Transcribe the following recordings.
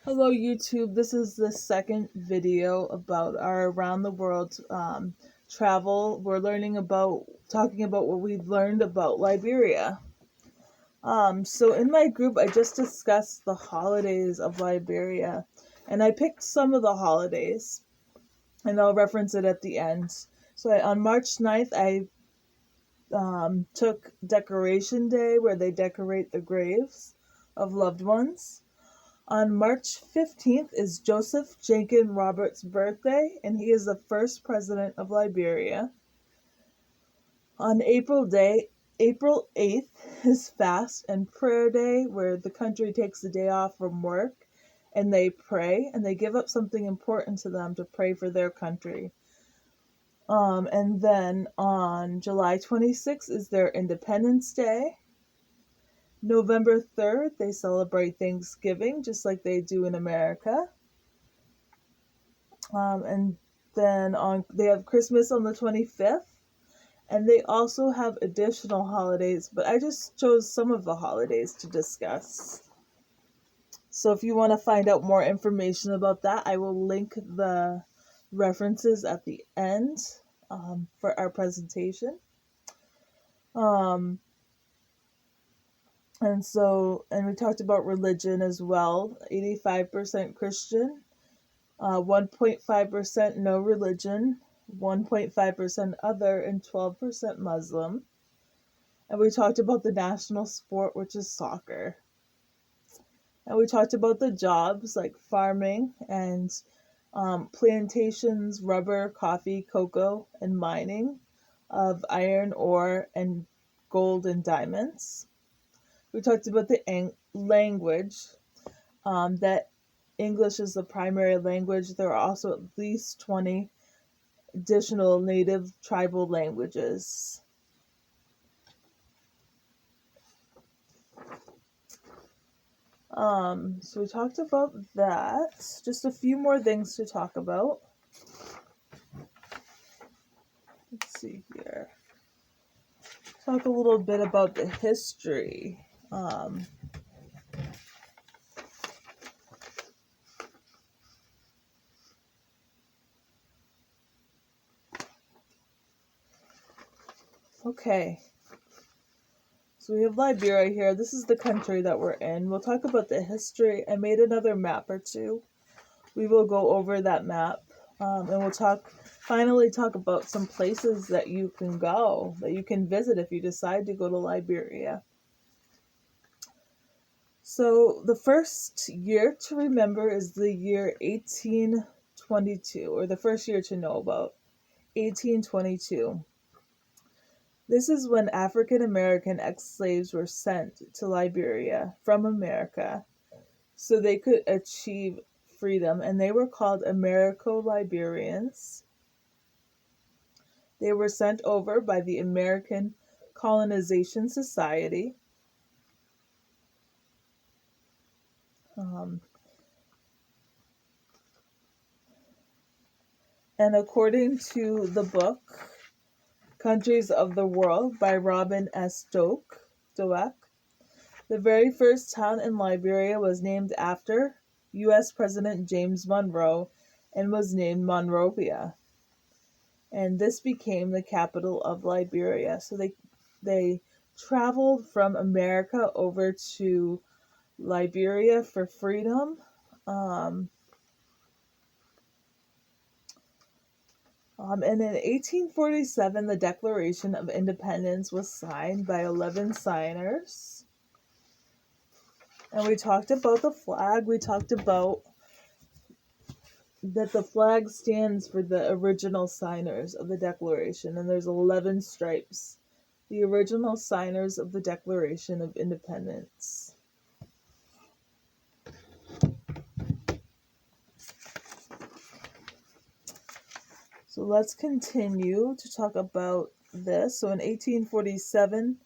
Hello YouTube, this is the second video about our around the world travel. We're talking about what we've learned about Liberia. So in my group I just discussed the holidays of Liberia, and I picked some of the holidays and I'll reference it at the end. So on March 9th I took Decoration Day, where they decorate the graves of loved ones. On March 15th is Joseph Jenkins Roberts' birthday, and he is the first president of Liberia. On April 8th is Fast and Prayer Day, where the country takes a day off from work and they pray, and they give up something important to them to pray for their country. And then on July 26th is their Independence Day. November 3rd, they celebrate Thanksgiving, just like they do in America. And then they have Christmas on the 25th, and they also have additional holidays, but I just chose some of the holidays to discuss. So if you want to find out more information about that, I will link the references at the end for our presentation. And we talked about religion as well. 85% Christian, 1.5% no religion, 1.5% other, and 12% Muslim. And we talked about the national sport, which is soccer. And we talked about the jobs like farming and plantations, rubber, coffee, cocoa, and mining of iron ore and gold and diamonds. We talked about the language, that English is the primary language. There are also at least 20 additional native tribal languages. So we talked about that. Just a few more things to talk about. Let's see here. Talk a little bit about the history. Okay. So we have Liberia here. This is the country that we're in. We'll talk about the history. I made another map or two. We will go over that map, and we'll finally talk about some places that you can go, that you can visit if you decide to go to Liberia. So the first year to remember is the year 1822, or the first year to know about, 1822. This is when African American ex-slaves were sent to Liberia from America so they could achieve freedom, and they were called Americo-Liberians. They were sent over by the American Colonization Society. And according to the book Countries of the World by Robin S. Dweck, the very first town in Liberia was named after U.S. President James Monroe and was named Monrovia. And this became the capital of Liberia. So they traveled from America over to Liberia for freedom. And in 1847, the Declaration of Independence was signed by 11 signers. And we talked about the flag. We talked about that the flag stands for the original signers of the Declaration, and there's 11 stripes. The original signers of the Declaration of Independence. So let's continue to talk about this. So in 1847,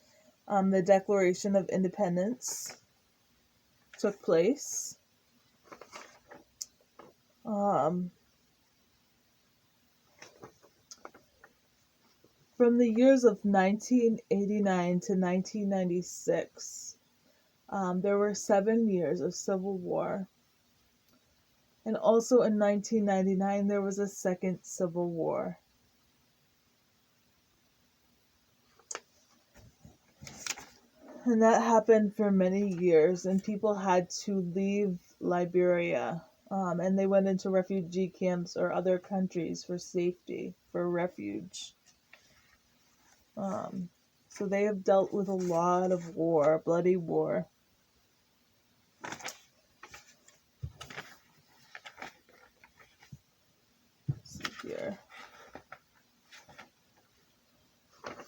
the Declaration of Independence took place. From the years of 1989 to 1996, there were 7 years of civil war. And also in 1999, there was a second civil war. And that happened for many years, and people had to leave Liberia. And they went into refugee camps or other countries for safety, for refuge. Um, so they have dealt with a lot of war, bloody war. Let's see here.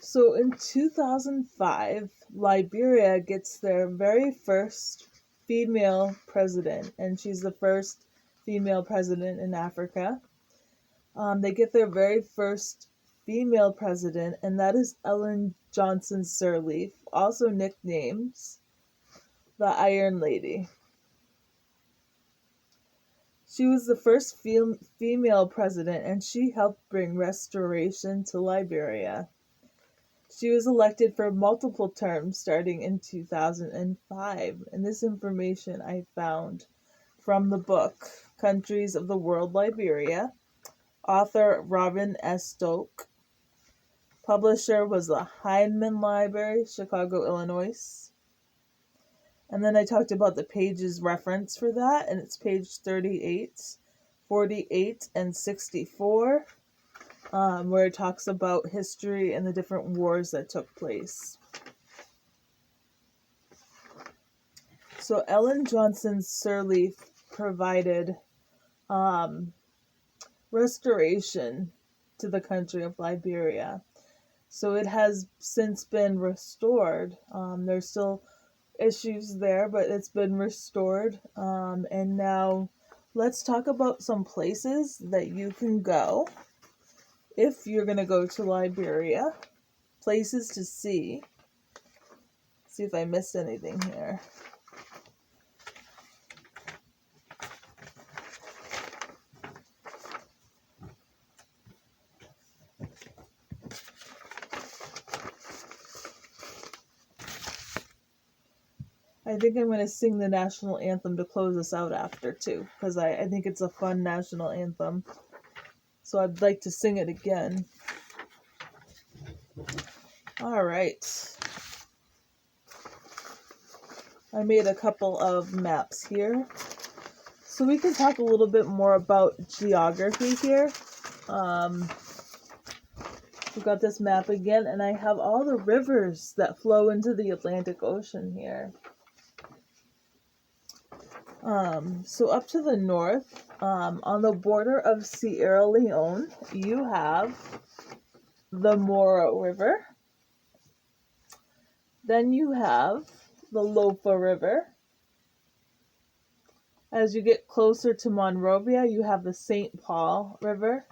So in 2005, Liberia gets their very first female president, and she's the first female president in Africa. They get their very first female president, and that is Ellen Johnson Sirleaf, also nicknamed the Iron Lady. She was the first female president, and she helped bring restoration to Liberia. She was elected for multiple terms starting in 2005, and this information I found from the book Countries of the World Liberia, author Robin S. Stoke. Publisher was the Heinemann Library, Chicago, Illinois. And then I talked about the pages reference for that, and it's page 38, 48, and 64. Where it talks about history and the different wars that took place. So Ellen Johnson Sirleaf provided restoration to the country of Liberia. So it has since been restored. There's still issues there, but it's been restored. And now let's talk about some places that you can go if you're going to go to Liberia, places to see. See if I missed anything here. I think I'm going to sing the national anthem to close us out after, too, because I think it's a fun national anthem. So I'd like to sing it again. All right. I made a couple of maps here. So we can talk a little bit more about geography here. We've got this map again, and I have all the rivers that flow into the Atlantic Ocean here. So up to the north, on the border of Sierra Leone, you have the Moro River. Then you have the Lofa River. As you get closer to Monrovia, you have the St. Paul River.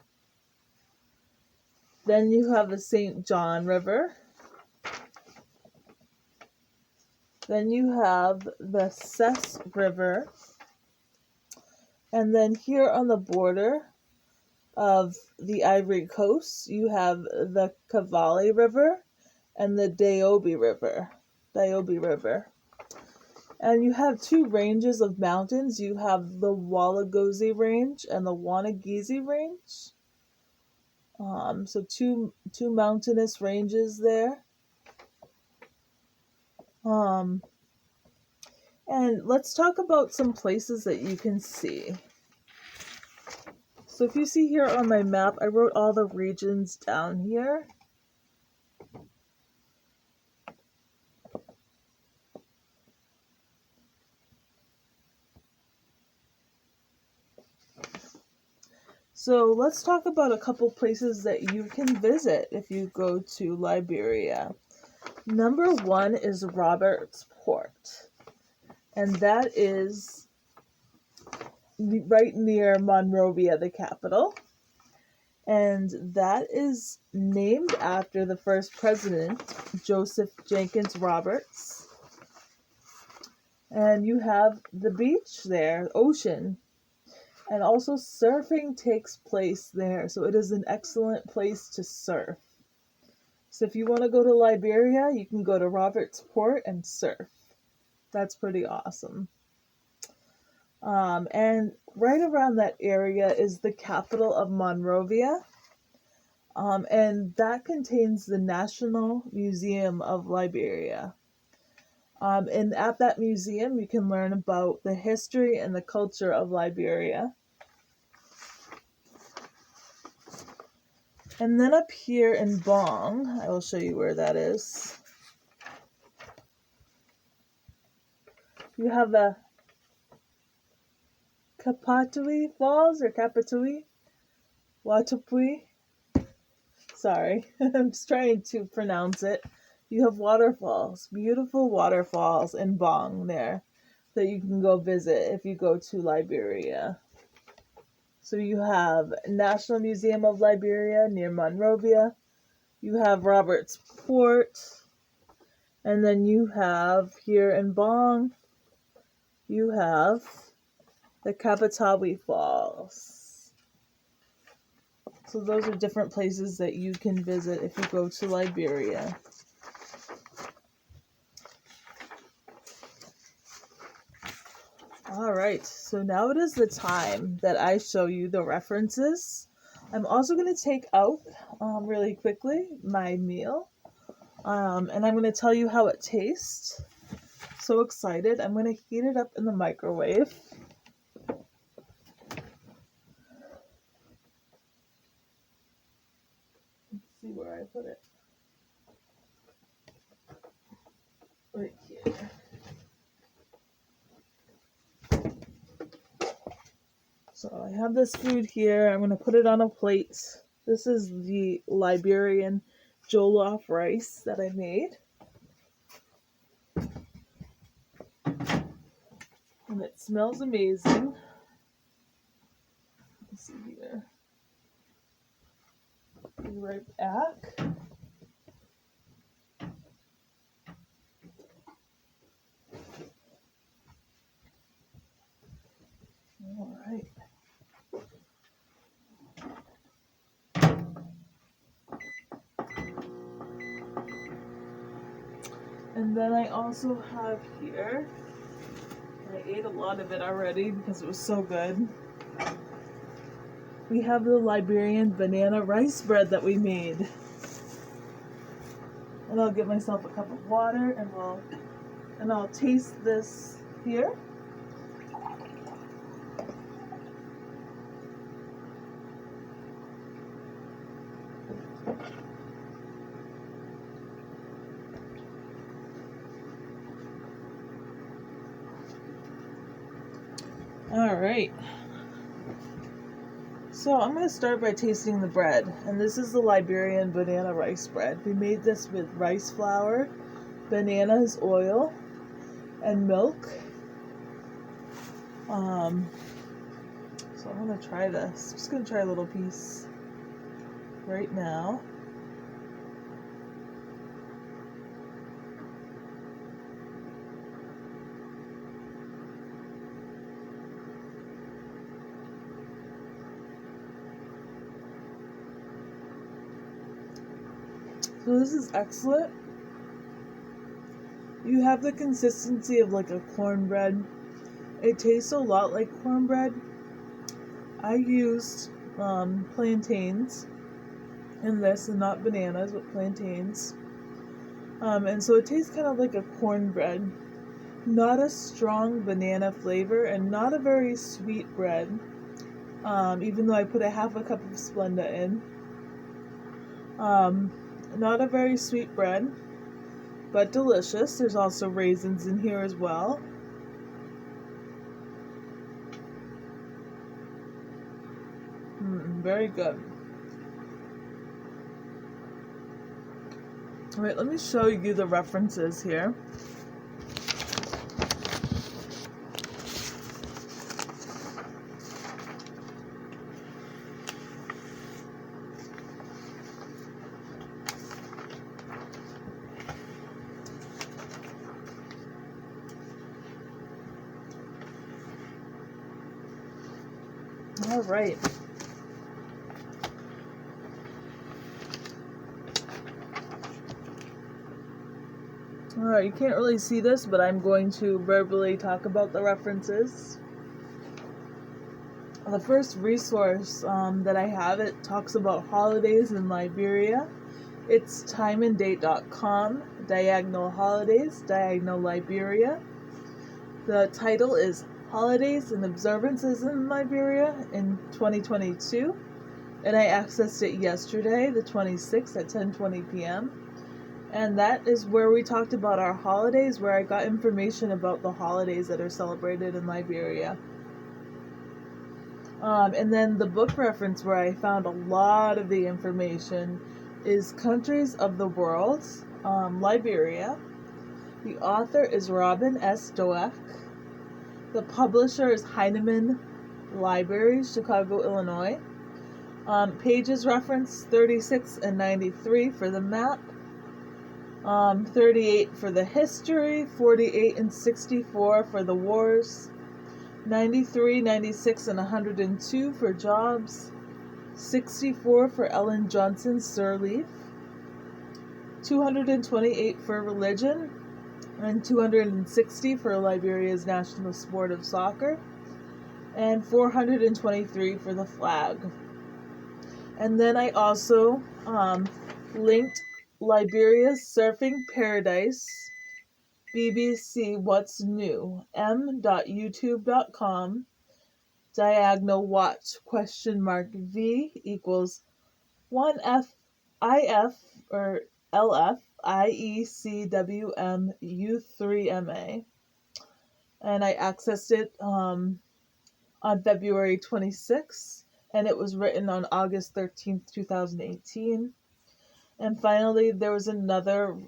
Then you have the St. John River. Then you have the Cess River. And then here on the border of the Ivory Coast, you have the Cavalli River and the Daobi River. And you have two ranges of mountains. You have the Walagozi Range and the Wanagizi Range. So two mountainous ranges there. And let's talk about some places that you can see. So if you see here on my map, I wrote all the regions down here. So let's talk about a couple places that you can visit if you go to Liberia. Number one is Roberts Port, and that is right near Monrovia, the capital. And that is named after the first president, Joseph Jenkins Roberts. And you have the beach there, ocean. And also surfing takes place there, so it is an excellent place to surf. So if you want to go to Liberia, you can go to Roberts Port and surf. That's pretty awesome. And right around that area is the capital of Monrovia. And that contains the National Museum of Liberia. And at that museum, you can learn about the history and the culture of Liberia. And then up here in Bong, I will show you where that is. You have the Kapatui Falls or Kapatui, Watupui. Sorry, I'm just trying to pronounce it. You have waterfalls, beautiful waterfalls in Bong there that you can go visit if you go to Liberia. So you have National Museum of Liberia near Monrovia. You have Roberts Port. And then you have here in Bong, you have the Kapatawi Falls. So those are different places that you can visit if you go to Liberia. All right, so now it is the time that I show you the references. I'm also going to take out really quickly my meal, and I'm going to tell you how it tastes. So excited. I'm going to heat it up in the microwave. Let's see where I put it. Right here. So I have this food here. I'm going to put it on a plate. This is the Liberian jollof rice that I made. And it smells amazing. Let's see here. Be right back. All right. And then I also have here, I ate a lot of it already because it was so good. We have the Liberian banana rice bread that we made. And I'll get myself a cup of water and I'll taste this here. All right. So I'm going to start by tasting the bread. And this is the Liberian banana rice bread. We made this with rice flour, bananas, oil, and milk. So I'm going to try this. I'm just going to try a little piece right now. So this is excellent. You have the consistency of like a cornbread. It tastes a lot like cornbread. I used plantains in this, and not bananas, but plantains. And so it tastes kind of like a cornbread. Not a strong banana flavor, and not a very sweet bread. Even though I put a half a cup of Splenda in. Not a very sweet bread, but delicious. There's also raisins in here as well. Very good. Alright, let me show you the references here. All right. All right, you can't really see this, but I'm going to verbally talk about the references. The first resource that I have, it talks about holidays in Liberia. It's timeanddate.com, Diagonal Holidays, Diagonal Liberia. The title is Holidays and Observances in Liberia in 2022. And I accessed it yesterday, the 26th at 10:20 p.m. And that is where we talked about our holidays, where I got information about the holidays that are celebrated in Liberia. And then the book reference where I found a lot of the information is Countries of the World, Liberia. The author is Robin S. Doak. The publisher is Heinemann Libraries, Chicago, Illinois. Pages reference 36 and 93 for the map. 38 for the history, 48 and 64 for the wars, 93, 96, and 102 for jobs, 64 for Ellen Johnson's Sirleaf, 228 for religion, and 260 for Liberia's national sport of soccer, and 423 for the flag. And then I also linked Liberia's Surfing Paradise, BBC What's New, m.youtube.com, diagonal watch, $V equals 1FIF or LFIECWMU3MA. And I accessed it on February 26th, and it was written on August 13th, 2018. And finally, there was another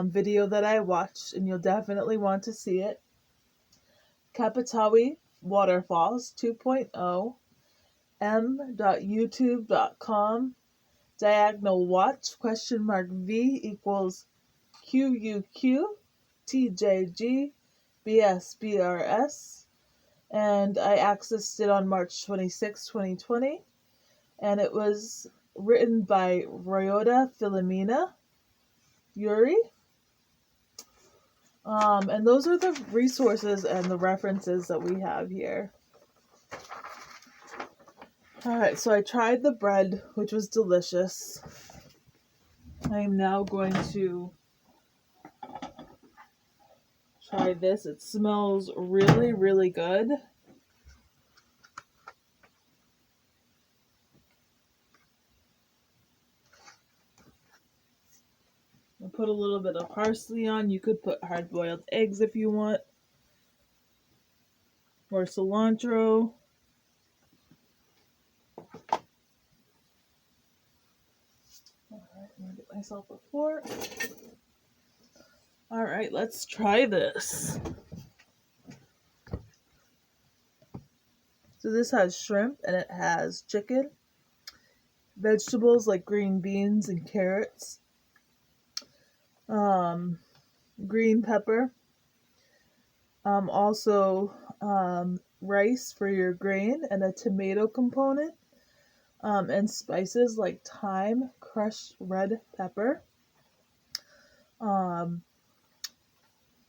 video that I watched, and you'll definitely want to see it. Kapatawi Waterfalls 2.0, m.youtube.com, diagonal watch, V equals QUQ TJG BSBRS. And I accessed it on March 26, 2020. And it was written by Royota Philomena Yuri. And those are the resources and the references that we have here. Alright, so I tried the bread, which was delicious. I am now going to try this. It smells really, really good. I'll put a little bit of parsley on. You could put hard-boiled eggs if you want. Or cilantro. Alright, I'm going to get myself a fork. Alright, let's try this. So this has shrimp and it has chicken, vegetables like green beans and carrots, green pepper, also rice for your grain, and a tomato component, and spices like thyme, crushed red pepper,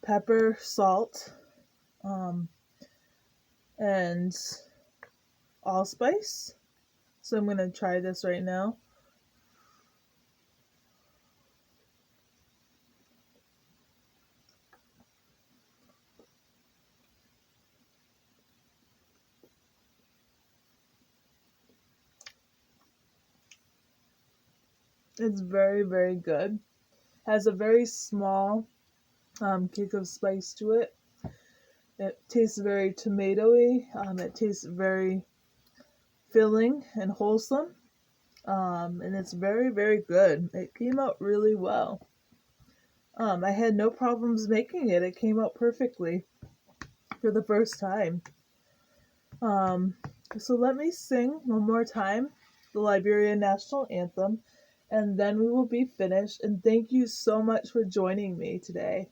pepper, salt, and allspice. So I'm going to try this right now. It's very, very good. Has a very small kick of spice to it. It tastes very tomatoey. It tastes very filling and wholesome. And it's very, very good. It came out really well. I had no problems making it. It came out perfectly for the first time. So let me sing one more time the Liberian National Anthem, and then we will be finished. And thank you so much for joining me today.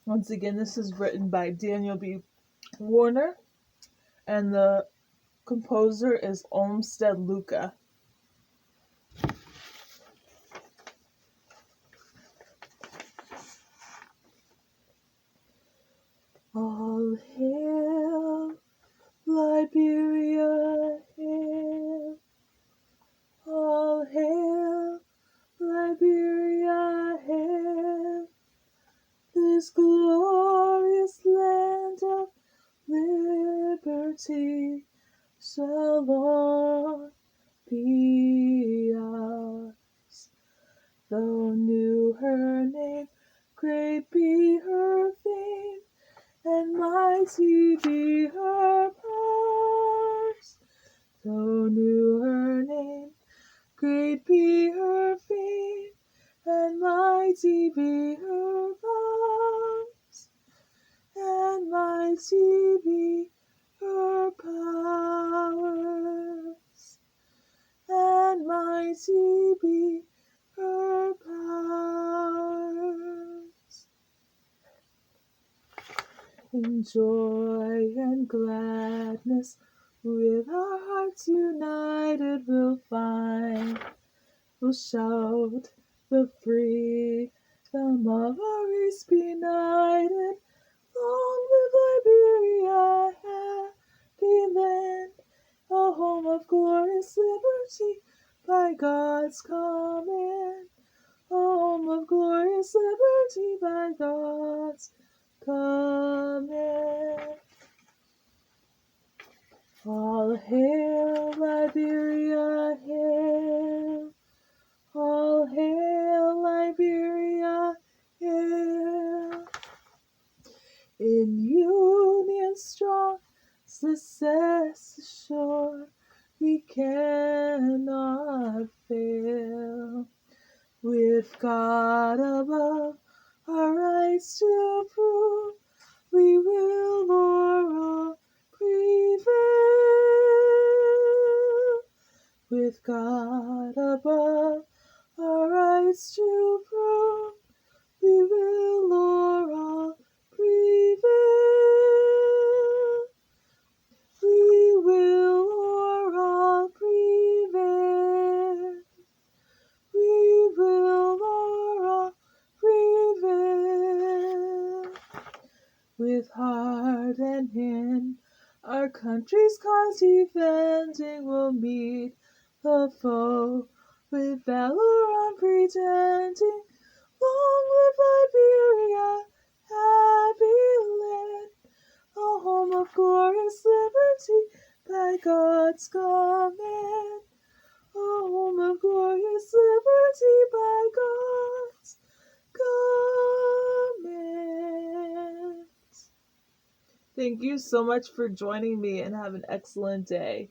Once again, this is written by Daniel B. Warner, and the composer is Olmsted Luca. liberty shall long be ours. Though new her name, great be her fame, and mighty be her powers. Though new her name, great be her fame, and mighty be her powers, and mighty be her powers, and mighty be her powers. In joy and gladness, with our hearts united, we'll shout the freedom of our race benighted. Long live Liberia, happy land, a home of glorious liberty by God's command. A home of glorious liberty by God's command. All hail, Liberia, hail! All hail, Liberia, hail! In union strong, success assured, we cannot fail. With God above, our rights to prove, we will o'er all prevail. With God above, our rights to prove, we will o'er all prevail. We will o'er all prevail. We will o'er all prevail. With heart and hand, our country's cause defending, will meet the foe with valor unpretending. Long live Liberia, happy land, a home of glorious liberty by God's command. A home of glorious liberty by God's command. Thank you so much for joining me, and have an excellent day.